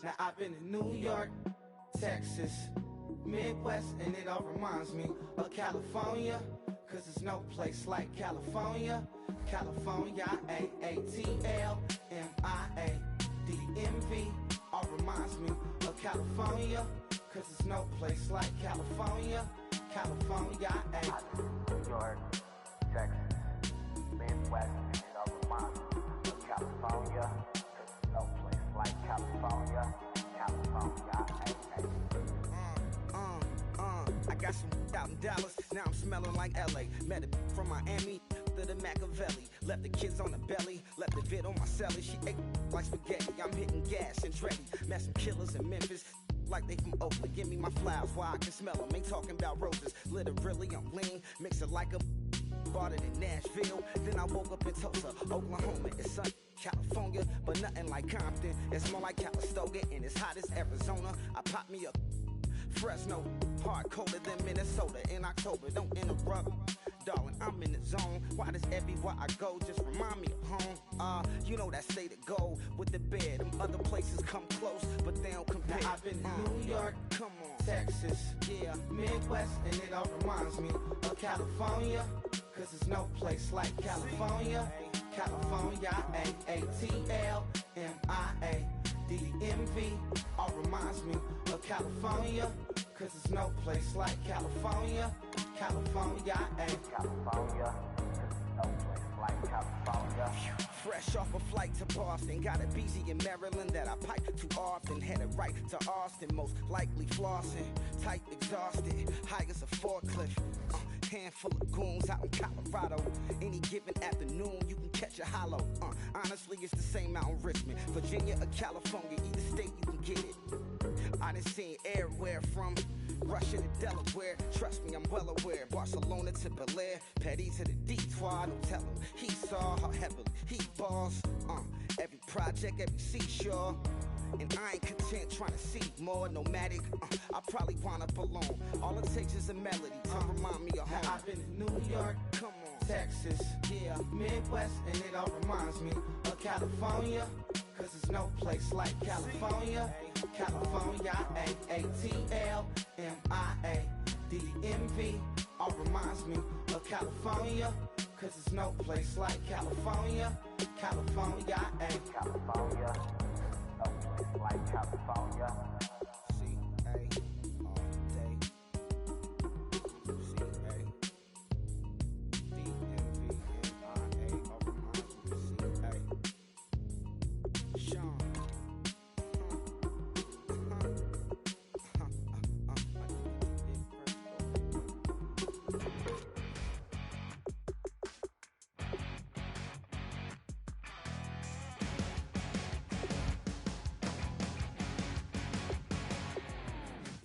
Now I've been in New York, Texas, Midwest, and it all reminds me of California, cause there's no place like California. California, AATLMIADMV, all reminds me of California, cause there's no place like California. California, New York, Texas, Midwest, and it all reminds me of California, cause there's no place like California. California, I got some out in Dallas, now I'm smelling like LA. Met a from Miami to the Machiavelli. Left the kids on the belly, left the vid on my celly. She ate like spaghetti, I'm hitting gas and Dreddy. Met some killers in Memphis, like they from Oakland. Give me my flowers while I can smell them. Ain't talking about roses, literally I'm lean. Mix it like a bought it in Nashville. Then I woke up in Tulsa, Oklahoma. It's sun, California, but nothing like Compton. It's more like Calistoga, and it's hot as Arizona. I pop me up Fresno, hard colder than Minnesota in October. Don't interrupt, darling, I'm in the zone. Why does everywhere I go just remind me of home? You know that say to go with the bed. Them other places come close, but they don't compare. Now I've been in New York, come on, Texas, yeah, Midwest, and it all reminds me of California, cause there's no place like California. California, AATLMIADMV, all reminds me of California, cause there's no place like California. California, California, cause there's no place like California. Fresh off a flight to Boston, got a BZ in Maryland that I pipe too often. Headed right to Austin, most likely flossing. Tight, exhausted, high as a forklift. Handful of goons out in Colorado. Any given afternoon, you can catch a hollow. Honestly, it's the same out in Richmond, Virginia or California. Either state, you can get it. I done seen everywhere from Russia to Delaware. Trust me, I'm well aware. Barcelona to Bel Air, Petty to the Detroit. Don't tell him he saw how heavily he balls. Every project, every seashore. And I ain't content trying to see more nomadic. I probably wind up alone. All it takes is a melody to remind me of home. Now I've been in New York, come on, Texas, yeah, Midwest, and it all reminds me of California, cause there's no place like California. California, AATLMIADMV, all reminds me of California, cause there's no place like California. California, California, no place like California. C-A all day. C-A D-M-V-M-I-A all reminds me of C-A. Sean.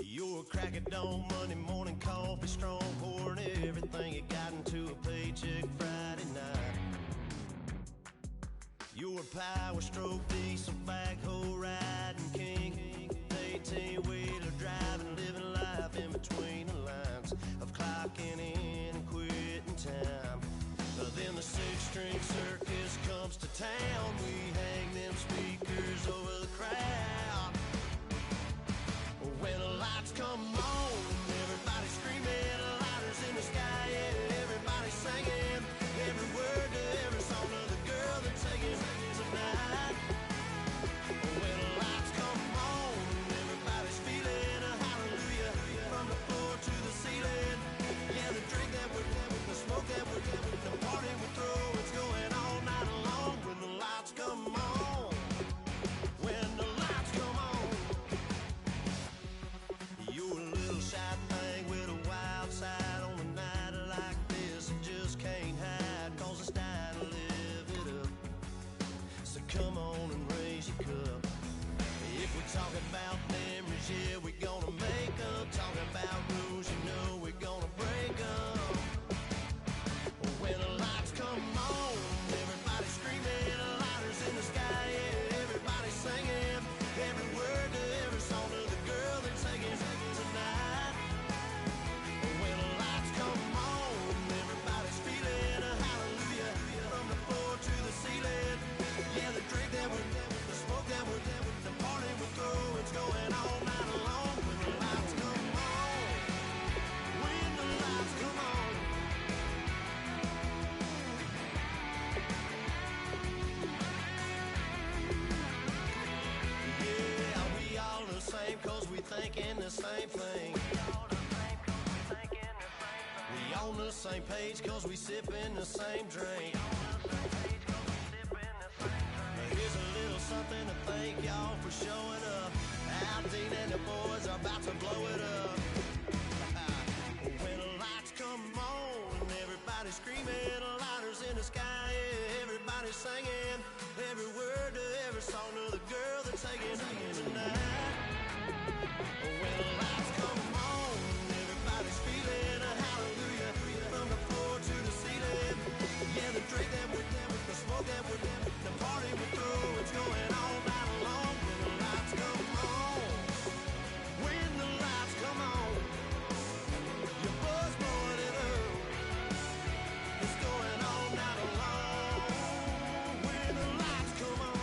You're a crack at dawn, Monday morning coffee, strong pouring everything you got into a paycheck Friday night. You're a power stroke, diesel backhoe riding king, 18-wheeler driving, living life in between the lines of clocking in and quitting time. Then the six-string circus comes to town. We hang them speakers over the crowd. When the lights come on, everybody screaming, lighters in the sky, yeah, everybody singing every word to every song of the girl they're taking tonight. When the lights come on, everybody's feeling a hallelujah from the floor to the ceiling. Yeah, the drink that we're having, the smoke that we're having, the party we throw, it's going all night long. When the lights come on, when the lights come on. You're a little shy thing with a wild side on a night like this. You just can't hide, cause it's time to live it up. So come on and raise your cup. If we're talking about memories, yeah, we're gonna make them. Talking about rules, you know we're gonna break them. When the lights come on, everybody's screaming, lighters in the sky, yeah, everybody's singing every word to every song of the girl they're taking tonight. When the lights come on, everybody's feeling a hallelujah from the floor to the ceiling. Yeah, the drink that we're having, the smoke that thinking the same thing. We on the same page cause we sipping the same drink. Here's a little something to thank y'all for showing up. Dean and the boys are about to blow it up. When the lights come on and everybody's screaming, lighters in the sky, yeah, everybody's singing every word to every song of the girl that's taking tonight. When the lights come on, everybody's feeling a hallelujah from the floor to the ceiling. Yeah, the drink that we're them, the smoke that we're them, the party we're through, it's going all night long. When the lights come on, when the lights come on, your buzz blowing it up, it's going all night long. When the lights come on.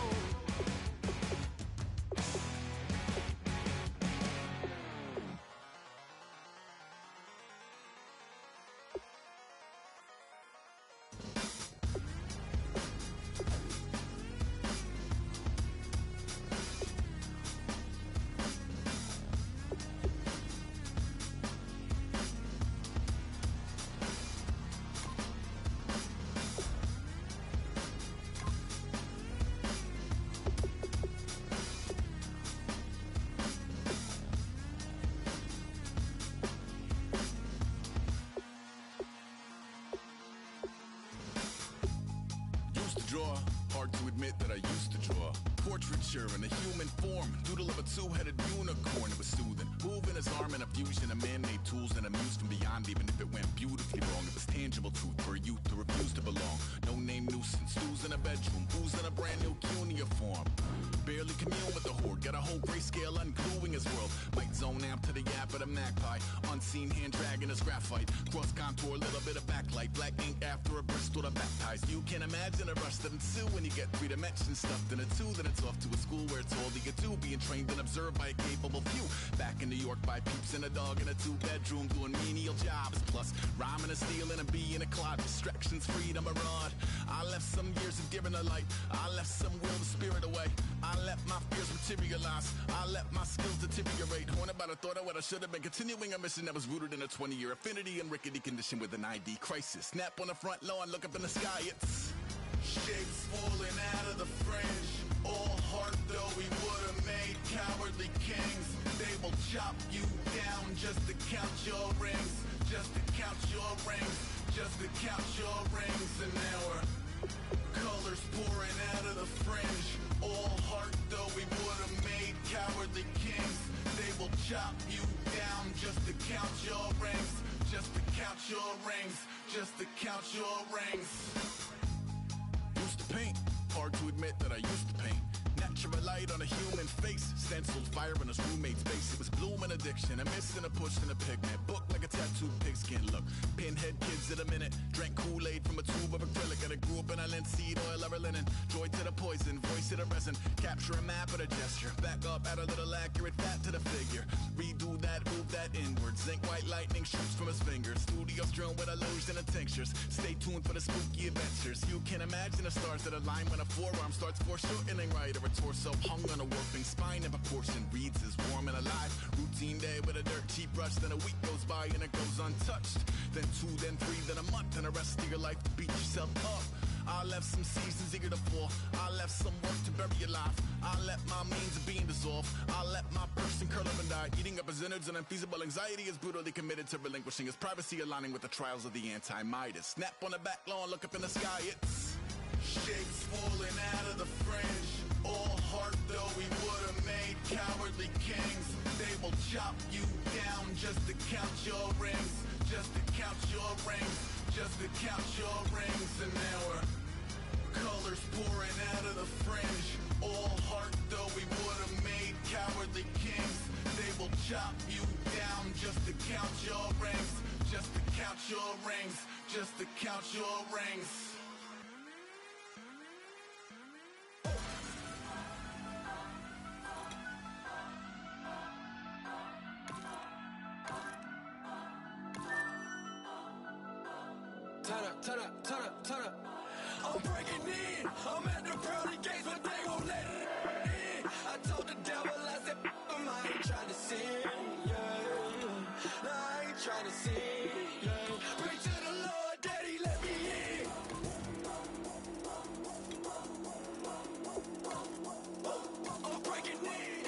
Used to draw, hard to admit that I used to draw. Portraiture in a human form, doodle of a two-headed unicorn. It was soothing, moving his arm in a fusion of man-made tools and amused from beyond. Even if it went beautifully wrong, it was tangible truth for a youth to refuse to belong. No name nuisance, who's in a bedroom, who's in a brand new cuneiform. Barely commune with the horde, got a whole grayscale ungluing his world. Might zone amp to the yap of the magpie, unseen hand dragging his graphite. Cross contour, little bit of backlight, black ink after a Bristol to baptize. You can imagine a rush that ensue when you get 3 dimensions stuffed in a 2. Then it's off to a school where it's all you can do, being trained and observed by a capable few. Back in New York by peeps and a dog in a 2-bedroom doing menial jobs. Plus rhyming and stealing and being a clod, distractions, freedom, a rod. I left some years of giving a light, I left some will the spirit away. I let my fears materialize, I let my skills deteriorate. Haunted by the thought of what I should have been, continuing a mission that was rooted in a 20-year affinity and rickety condition with an ID crisis. Snap on the front lawn, look up in the sky, it's shapes falling out of the fringe. All heart though we would've made cowardly kings. They will chop you down just to count your rings, just to count your rings, just to count your rings. And now we're colors pouring out of the fringe. All heart though we would've made cowardly kings. They will chop you down just to count your rings, just to count your rings, just to count your rings. Used to paint, hard to admit that I used to paint. Natural light on a human face, stenciled fire in his roommate's face. It was blooming addiction, a miss and a push and a pigment. Book like a tattooed pigskin look. Pinhead kids in a minute, drank Kool-Aid from a tube of acrylic. And I grew up in a linseed oil of linen. Joy to the poison, voice to the resin. Capture a map of the gesture. Back up, add a little accurate fat to the figure. Redo that, move that inward. Zinc white lightning shoots from his fingers. Studio strewn with illusion and tinctures. Stay tuned for the spooky adventures. You can imagine the stars that align when a forearm starts foreshortening right, or a torso hung on a warping spine in proportion. Reads as warm and alive. Routine day with a dirt cheap brush. Then a week goes by and it goes untouched. Then 2, then 3, then a month, and the rest of your life to beat yourself up. I left some seasons eager to fall. I left some work to bury your life. I let my means of being dissolve. I let my person curl up and die. Eating up his innards and unfeasible anxiety is brutally committed to relinquishing his privacy, aligning with the trials of the anti-Midas. Snap on the back lawn, look up in the sky, it's shapes falling out of the fringe. All heart though we would've made cowardly kings. They will chop you down just to count your rings, just to count your rings, just to count your rings. And now we're colors pouring out of the fringe. All heart though we would've made cowardly kings. They will chop you down just to count your rings, just to count your rings, just to count your rings. Turn up, turn up, turn up, turn up. I'm breaking in. I'm at the pearly gates, but they won't let it in. I told the devil, I said, I ain't trying to sin, yeah. No, I ain't trying to sin, yeah. Pray to the Lord, Daddy, let me in. I'm breaking in.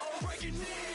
I'm breaking in.